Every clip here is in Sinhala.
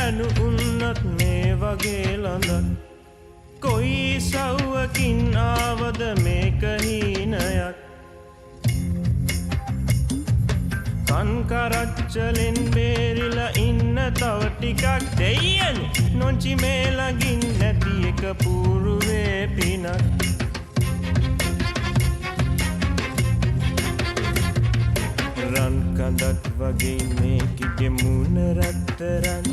ඈනු උන්නත් මේ වගේ ළඳක් කොයි සව්වකින් ආවද මේක හීනයක් කන්කරච්චලෙන් බේරිලා ඉන්න තව ටිකක් දෙයියනි නොංචි මේ ළඟින් නැති එක පූරුවේ පිනක් රන් කඳක් වගේ මේකිගේ මුණ රත්තරන්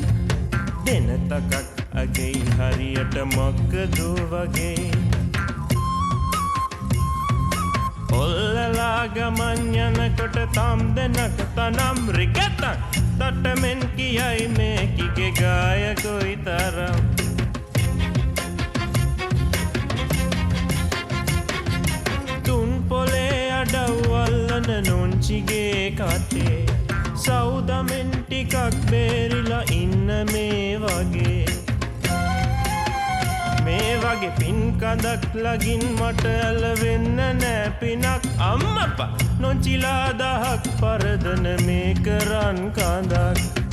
දෙන තකක් අගේ හරියට මොකදෝ වගේ ඔල්ලලා ගමන් යනකොට තම් දෙනක තනම් රිගතන් තටමෙන් කියයි මේකිගේ ගාය කොයි තරම් තුන් පොලේ අඩව්වල්ලන නොංචිගේ කටේ සෞදමෙන් ටිකක් බේරිලා ඉන්න මේ වගේ පින් කඳක් ලගින් මට ඇලවෙන්න නෑ පිනක් අම්මපා නොංචිලා දහක් පරදන මේ කරන් කඳක්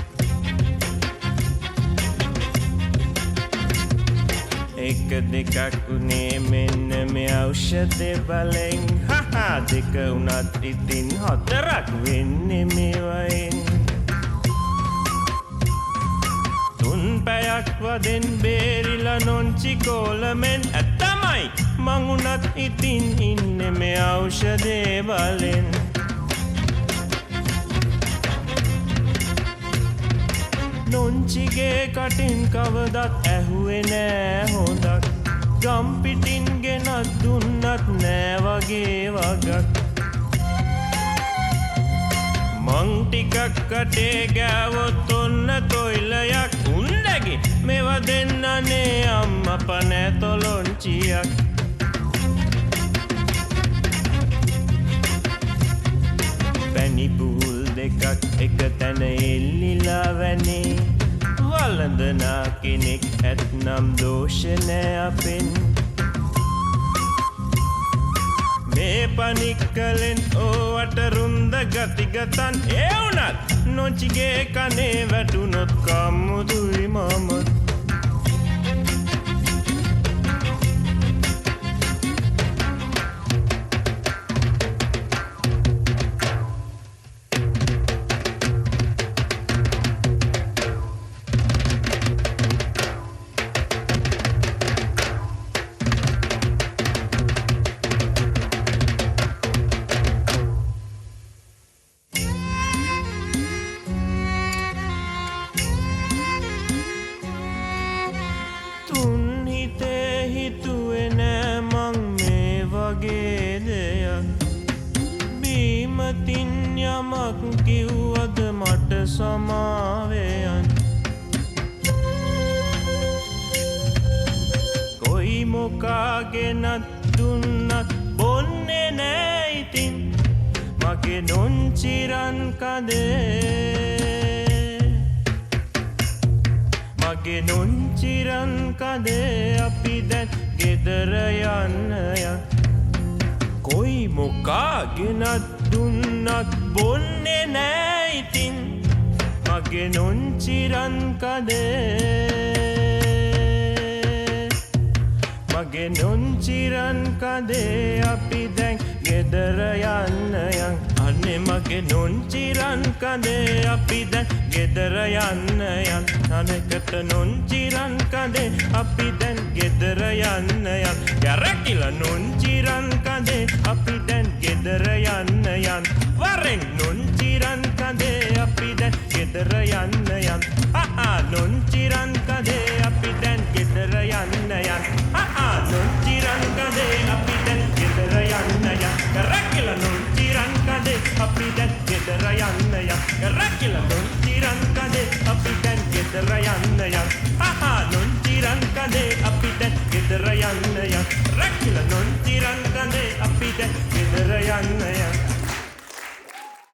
එක දෙකක් උනේ මෙන්න මේ ඖෂධය බලෙන් හහා දෙක උනත් ඉතින් හතරක් වෙන්නේ මේවයින් තුන් පැයක් වදෙන් බේරිලා නොංචි කෝලමෙන් ඇත්තමයි මං උනත් ඉතින් ඉන්නේ මේ ඖෂධය බලෙන් නොංචිගේ කටින් කවදත් ඇහුවේ නෑ හොඳක් ගම් පිටින් ගෙනත් දුන්නත් නෑ වගේ වගක් මං ටිකක් කටේ ගෑවොත් ඔන්න තොයිලයක් උන්දගේ මෙව දෙන්නනේ අම්මපා නෑ තොලොංචියක් පැණි පුහුල් දෙකක් එක තැන එල්ලිලා වැනේ වළඳනා කෙනෙක් ඇත්නම් දෝෂ නෑ අපෙන් මේ පනික්කලෙන් ඕවට රුන්ද ගතිගතන් ඒ වුණත් නොංචිගේ කනේ වැටුනොත් කම්මුදුයි මමත් බීමතින් යමක් කිව්වද මට සමාවෙයන් කොයි මොකාගෙනත් දුන්නත් බොන්නේ නෑ ඉතින් මගේ නොංචිරන් කඳේ මගේ නොංචිරන් කඳේ අපි දැන් ගෙදර යන්නය කොයි මොකාගෙනත් දුන්නත් බොන්නේ නෑ ඉතින් මගේ නොංචිරන් කඳේ මගේ නොංචිරන් කඳේ අපි දැන් ගෙදර යන්නයන් අනේ මගේ නොංචිරන් කඳේ අපි දැන් ගෙදර යන්නයන් අනෙකට නොංචිරන් කඳේ අපි දැන් ගෙදර යන්නයන් ගැරකිලා නොංචිරන් කඳේ අපි දැන් ගෙදර යන්නයන් වරෙන් නොංචිරන් කඳේ අපි දැන් ගෙදර යන්නයන් නොංචිරන් කඳේ අපි දැන් ගෙදර යන්නයන් නොංචිරන් කඳේ අපි දැන් ගෙදර යන්නයන් ගැරකිලා නොංචිරන් කඳේ අපි දැන් ගෙදර යන්නයන් ගැරකිලා නොංචිරන් කඳේ අපි දැන් ගෙදර යන්නයන් නොංචිරන් කඳේ අපි දැන් ගෙදර යන්නයන් රැකිලා නොංචිරන් කඳේ අපි දැන් ගෙදර යන්නයන්